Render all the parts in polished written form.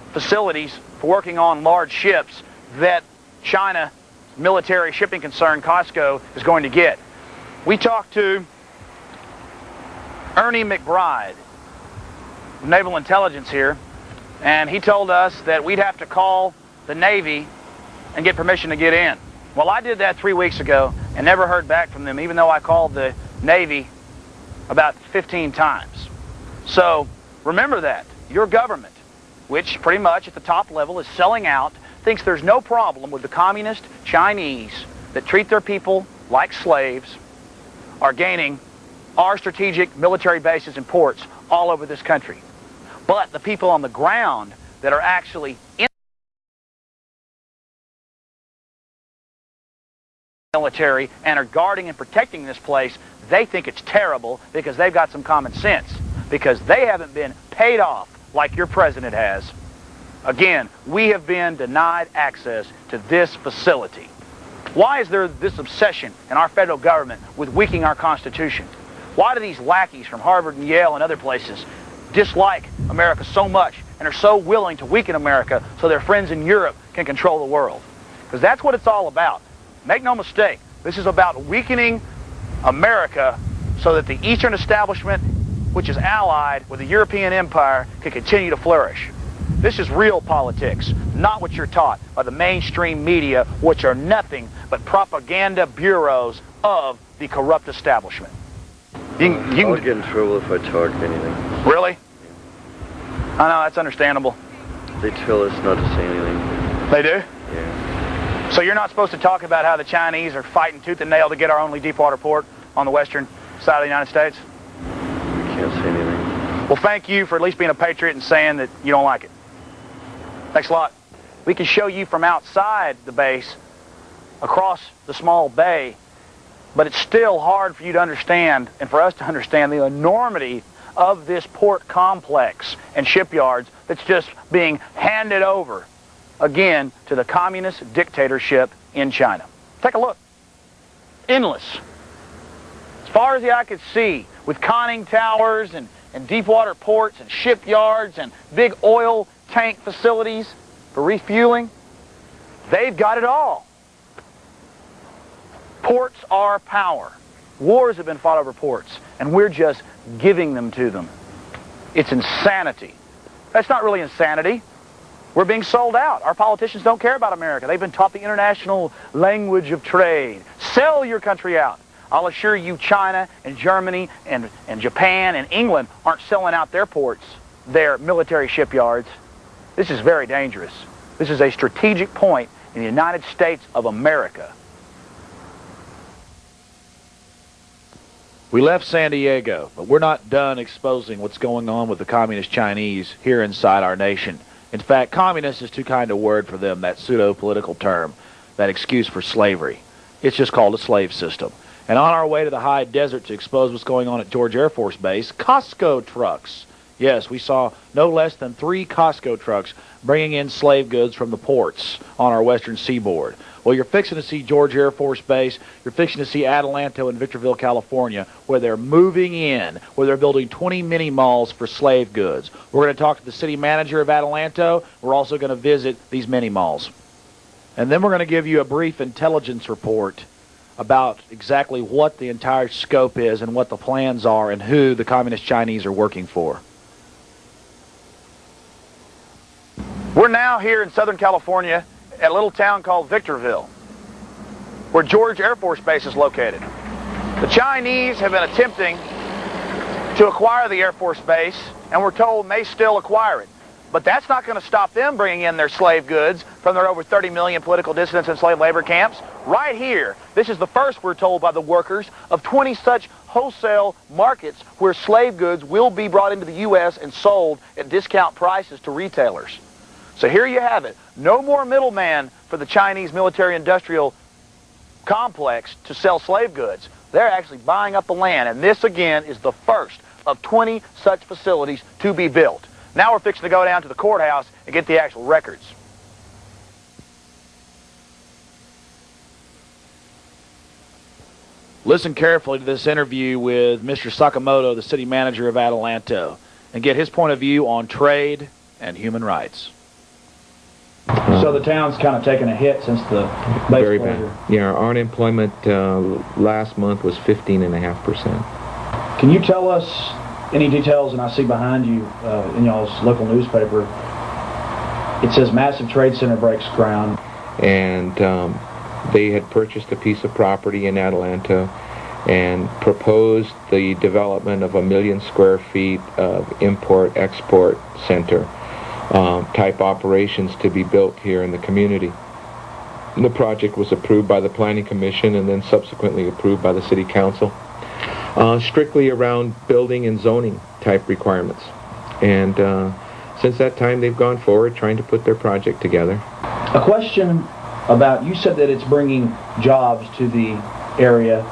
facilities for working on large ships that China military shipping concern COSCO is going to get. We talked to Ernie McBride, Naval Intelligence here, and he told us that we'd have to call the Navy and get permission to get in. Well, I did that 3 weeks ago and never heard back from them, even though I called the Navy about 15 times. So remember that. Your government, which pretty much at the top level is selling out, thinks there's no problem with the communist Chinese that treat their people like slaves, are gaining our strategic military bases and ports all over this country. But the people on the ground that are actually in the military and are guarding and protecting this place, they think it's terrible because they've got some common sense, because they haven't been paid off like your president has. Again, we have been denied access to this facility. Why is there this obsession in our federal government with weakening our Constitution? Why do these lackeys from Harvard and Yale and other places dislike America so much and are so willing to weaken America so their friends in Europe can control the world? Because that's what it's all about. Make no mistake, this is about weakening America so that the Eastern establishment, which is allied with the European empire, can continue to flourish. This is real politics, not what you're taught by the mainstream media, which are nothing but propaganda bureaus of the corrupt establishment. I'll get in trouble if I talk anything. Really? I know, that's understandable. They tell us not to say anything. They do? Yeah. So you're not supposed to talk about how the Chinese are fighting tooth and nail to get our only deepwater port on the western side of the United States? We can't say anything. Well, thank you for at least being a patriot and saying that you don't like it. Thanks a lot. We can show you from outside the base, across the small bay, but it's still hard for you to understand and for us to understand the enormity of this port complex and shipyards that's just being handed over, again, to the communist dictatorship in China. Take a look. Endless. As far as the eye could see, with conning towers and deepwater ports and shipyards and big oil tank facilities for refueling, they've got it all. Ports are power. Wars have been fought over ports, and we're just giving them to them. It's insanity. That's not really insanity. We're being sold out. Our politicians don't care about America. They've been taught the international language of trade. Sell your country out. I'll assure you China and Germany and Japan and England aren't selling out their ports, their military shipyards. This is very dangerous. This is a strategic point in the United States of America. We left San Diego, but we're not done exposing what's going on with the communist Chinese here inside our nation. In fact, communist is too kind a word for them, that pseudo-political term, that excuse for slavery. It's just called a slave system. And on our way to the high desert to expose what's going on at George Air Force Base, COSCO trucks. Yes, we saw no less than 3 COSCO trucks bringing in slave goods from the ports on our western seaboard. Well, you're fixing to see George Air Force Base. You're fixing to see Adelanto in Victorville, California, where they're moving in, where they're building 20 mini-malls for slave goods. We're going to talk to the city manager of Adelanto. We're also going to visit these mini-malls. And then we're going to give you a brief intelligence report about exactly what the entire scope is and what the plans are and who the Communist Chinese are working for. We're now here in Southern California at a little town called Victorville, where George Air Force Base is located. The Chinese have been attempting to acquire the Air Force Base, and we're told may still acquire it. But that's not going to stop them bringing in their slave goods from their over 30 million political dissidents in slave labor camps. Right here, this is the first, we're told by the workers, of 20 such wholesale markets where slave goods will be brought into the U.S. and sold at discount prices to retailers. So here you have it. No more middleman for the Chinese military-industrial complex to sell slave goods. They're actually buying up the land, and this, again, is the first of 20 such facilities to be built. Now we're fixing to go down to the courthouse and get the actual records. Listen carefully to this interview with Mr. Sakamoto, the city manager of Adelanto, and get his point of view on trade and human rights. So the town's kind of taken a hit since the base Very closure. bad. Yeah, our unemployment last month was 15.5%. Can you tell us any details? And I see behind you in y'all's local newspaper, it says massive trade center breaks ground. And they had purchased a piece of property in Atlanta and proposed the development of 1 million square feet of import-export center type operations to be built here in the community. The project was approved by the Planning Commission and then subsequently approved by the City Council, strictly around building and zoning type requirements. And since that time, they've gone forward trying to put their project together. A question about, you said that it's bringing jobs to the area,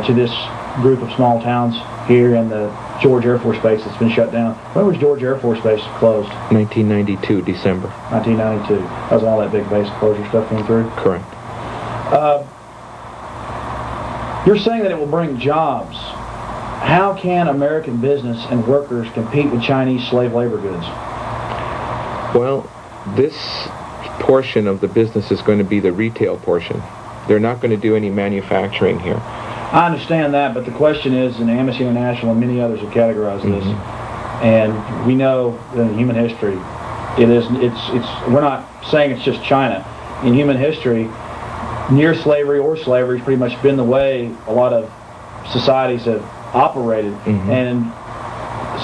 to this group of small towns here in the George Air Force Base that's been shut down. When was George Air Force Base closed? 1992, December. 1992. That was when all that big base closure stuff came through? Correct. You're saying that it will bring jobs. How can American business and workers compete with Chinese slave labor goods? Well, this portion of the business is going to be the retail portion. They're not going to do any manufacturing here. I understand that, but the question is, and Amnesty International and many others have categorized this, and we know that in human history, we're not saying it's just China. In human history, near slavery or slavery has pretty much been the way a lot of societies have operated, and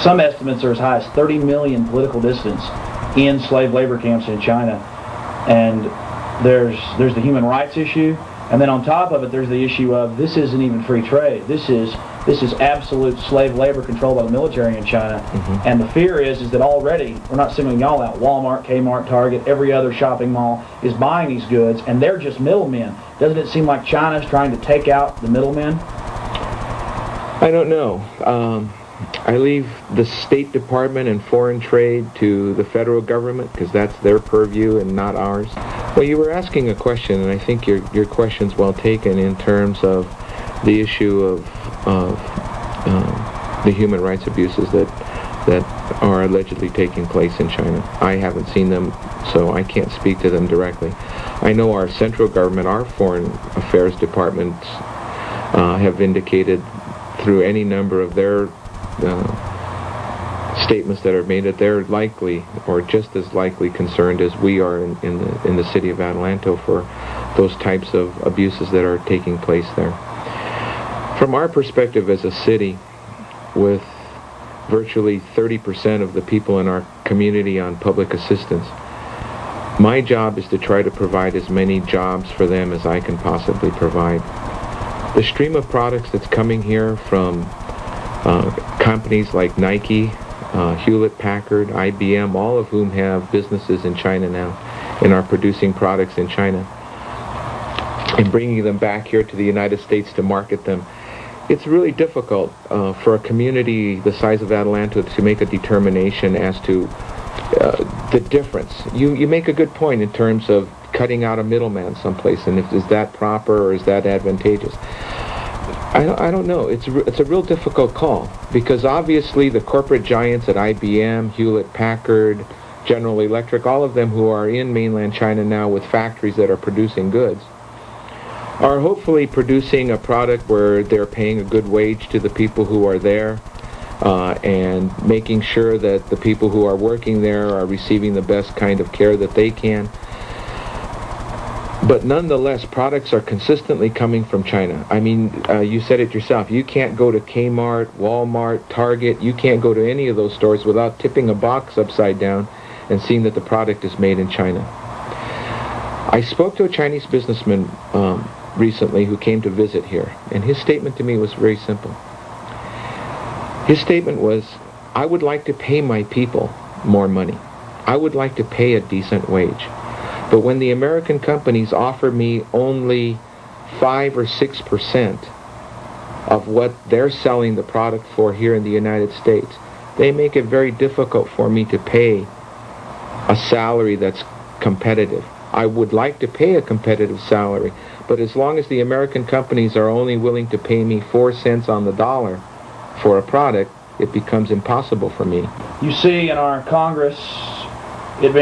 some estimates are as high as 30 million political dissidents in slave labor camps in China. And there's the human rights issue, and then on top of it, there's the issue of this isn't even free trade. This is absolute slave labor controlled by the military in China. And the fear is that already, we're not singling y'all out, Walmart, Kmart, Target, every other shopping mall is buying these goods, and they're just middlemen. Doesn't it seem like China's trying to take out the middlemen? I don't know. I leave the State Department and foreign trade to the federal government because that's their purview and not ours. Well, you were asking a question, and I think your question's well taken in terms of the issue of the human rights abuses that are allegedly taking place in China. I haven't seen them, so I can't speak to them directly. I know our central government, our foreign affairs departments have indicated through any number of their statements that are made that they're likely or just as likely concerned as we are in the city of Atlanta for those types of abuses that are taking place there. From our perspective as a city, with virtually 30% of the people in our community on public assistance, my job is to try to provide as many jobs for them as I can possibly provide. The stream of products that's coming here from companies like Nike, Hewlett-Packard, IBM, all of whom have businesses in China now and are producing products in China and bringing them back here to the United States to market them. It's really difficult for a community the size of Atlanta to make a determination as to the difference. You make a good point in terms of cutting out a middleman someplace, and is that proper or is that advantageous? I don't know. It's a real difficult call because obviously the corporate giants at IBM, Hewlett-Packard, General Electric, all of them who are in mainland China now with factories that are producing goods, are hopefully producing a product where they're paying a good wage to the people who are there and making sure that the people who are working there are receiving the best kind of care that they can. But nonetheless, products are consistently coming from China. I mean, you said it yourself. You can't go to Kmart, Walmart, Target. You can't go to any of those stores without tipping a box upside down and seeing that the product is made in China. I spoke to a Chinese businessman recently who came to visit here, and his statement to me was very simple. His statement was, I would like to pay my people more money. I would like to pay a decent wage. But when the American companies offer me only 5 or 6% of what they're selling the product for here in the United States, they make it very difficult for me to pay a salary that's competitive. I would like to pay a competitive salary, but as long as the American companies are only willing to pay me 4 cents on the dollar for a product, it becomes impossible for me. You see in our Congress it being